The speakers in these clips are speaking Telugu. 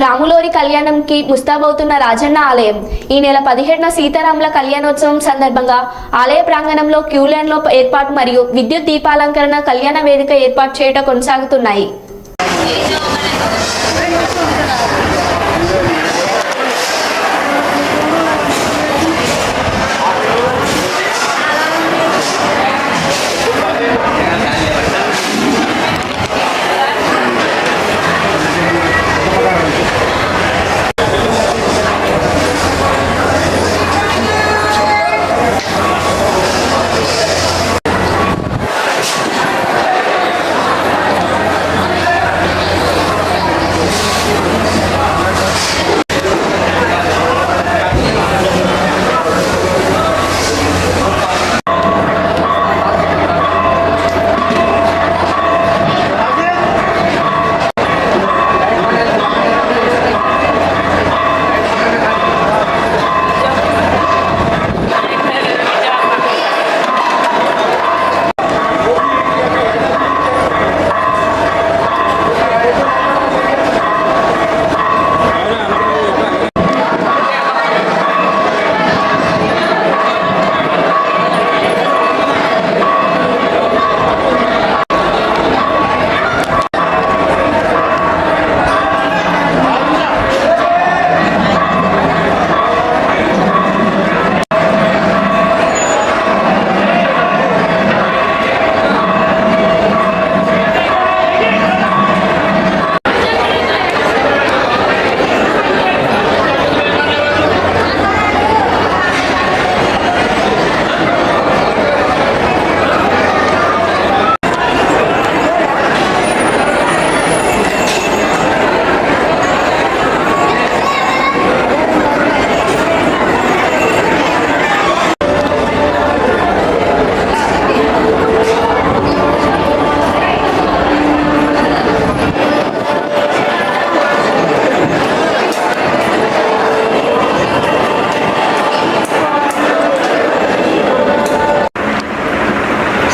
రాములోరి కళ్యాణంకి ముస్తాబవుతున్న రాజన్న ఆలయం ఈ నెల 17న సీతారాముల కళ్యాణోత్సవం సందర్భంగా ఆలయ ప్రాంగణంలో క్యూలైన్లో ఏర్పాటు మరియు విద్యుత్ దీపాలంకరణ కళ్యాణ వేదిక ఏర్పాటు చేయడం కొనసాగుతున్నాయి.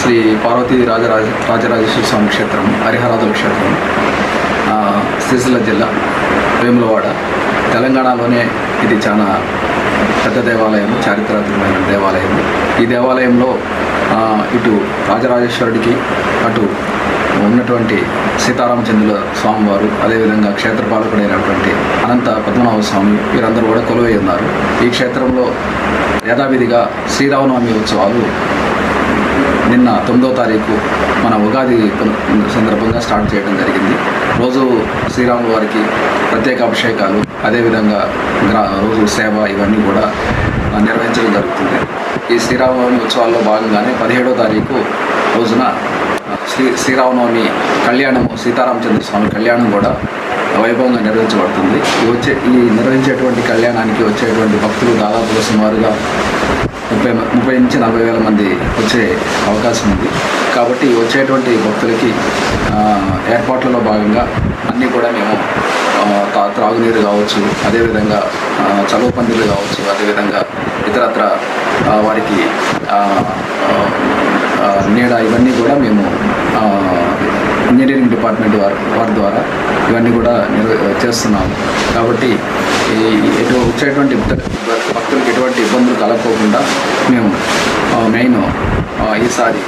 శ్రీ పార్వతీ రాజరాజేశ్వర స్వామి క్షేత్రం, హరిహరాదుల క్షేత్రం, సిరిసిల్ల జిల్లా, వేములవాడ, తెలంగాణలోనే ఇది చాలా పెద్ద దేవాలయం, చారిత్రాత్మకమైన దేవాలయం. ఈ దేవాలయంలో ఇటు రాజరాజేశ్వరుడికి, అటు ఉన్నటువంటి సీతారామచంద్రుల స్వామివారు, అదేవిధంగా క్షేత్రపాలకుడైనటువంటి అనంత పద్మనాభ స్వామి, వీరందరూ కూడా కొలువై ఉన్నారు. ఈ క్షేత్రంలో యథావిధిగా శ్రీరామనవమి ఉత్సవాలు నిన్న 9వ తారీఖు మన ఉగాది సందర్భంగా స్టార్ట్ చేయడం జరిగింది. రోజు శ్రీరాముల వారికి ప్రత్యేక అభిషేకాలు, అదేవిధంగా రోజు సేవ ఇవన్నీ కూడా నిర్వహించడం జరుగుతుంది. ఈ శ్రీరామనవమి ఉత్సవాల్లో భాగంగానే 17వ తారీఖు రోజున శ్రీరామనవమి కళ్యాణము, సీతారామచంద్ర స్వామి కళ్యాణం కూడా వైభవంగా నిర్వహించబడుతుంది. ఈ నిర్వహించేటువంటి కళ్యాణానికి వచ్చేటువంటి భక్తులు దాదాపుగా సుమారుగా 30 నుంచి 40 వేల మంది వచ్చే అవకాశం ఉంది. కాబట్టి వచ్చేటువంటి భక్తులకి ఏర్పాట్లలో భాగంగా అన్నీ కూడా మేము త్రాగునీరు కావచ్చు, అదేవిధంగా చలువ పందిళ్ళు కావచ్చు, అదేవిధంగా ఇతరత్ర వారికి నీడ, ఇవన్నీ కూడా మేము ఇంజనీరింగ్ డిపార్ట్మెంట్ వారి ద్వారా ఇవన్నీ కూడా చేస్తున్నాము. కాబట్టి ఎటు వచ్చేటువంటి భక్తులకు ఎటువంటి ఇబ్బందులు కలగకోకుండా మేము మెయిన్ ఈసారి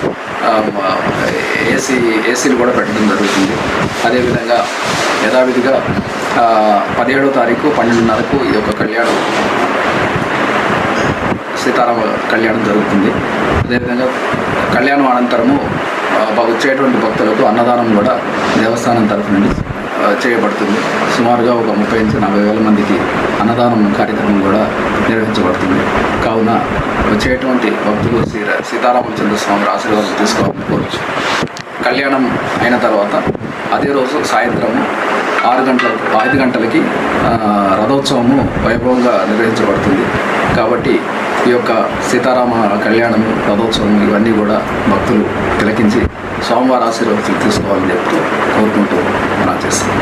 ఏసీలు కూడా పెట్టడం జరుగుతుంది. అదేవిధంగా యథావిధిగా 17వ తారీఖు 12:30కు ఈ యొక్క కళ్యాణం, సీతారామ కళ్యాణం జరుగుతుంది. అదేవిధంగా కళ్యాణం అనంతరము వచ్చేటువంటి భక్తులకు అన్నదానం కూడా దేవస్థానం తరఫు నుండి చేయబడుతుంది. సుమారుగా ఒక 30 నుంచి 40 వేల మందికి అన్నదానం కార్యక్రమం కూడా నిర్వహించబడుతుంది. కావున వచ్చేటువంటి భక్తులు సీతారామచంద్ర స్వామి ఆశీర్వాదం తీసుకోవాలని కోరచ్చు. కళ్యాణం అయిన తర్వాత అదే రోజు సాయంత్రము 5 గంటలకి రథోత్సవము వైభవంగా నిర్వహించబడుతుంది. కాబట్టి ఈ యొక్క సీతారామ కళ్యాణము, రథోత్సవం ఇవన్నీ కూడా భక్తులు తిలకించి స్వామివారి ఆశీర్వాదాలు తీసుకోవాలని చెప్తూ కోరుకుంటూ మనం చేస్తాం.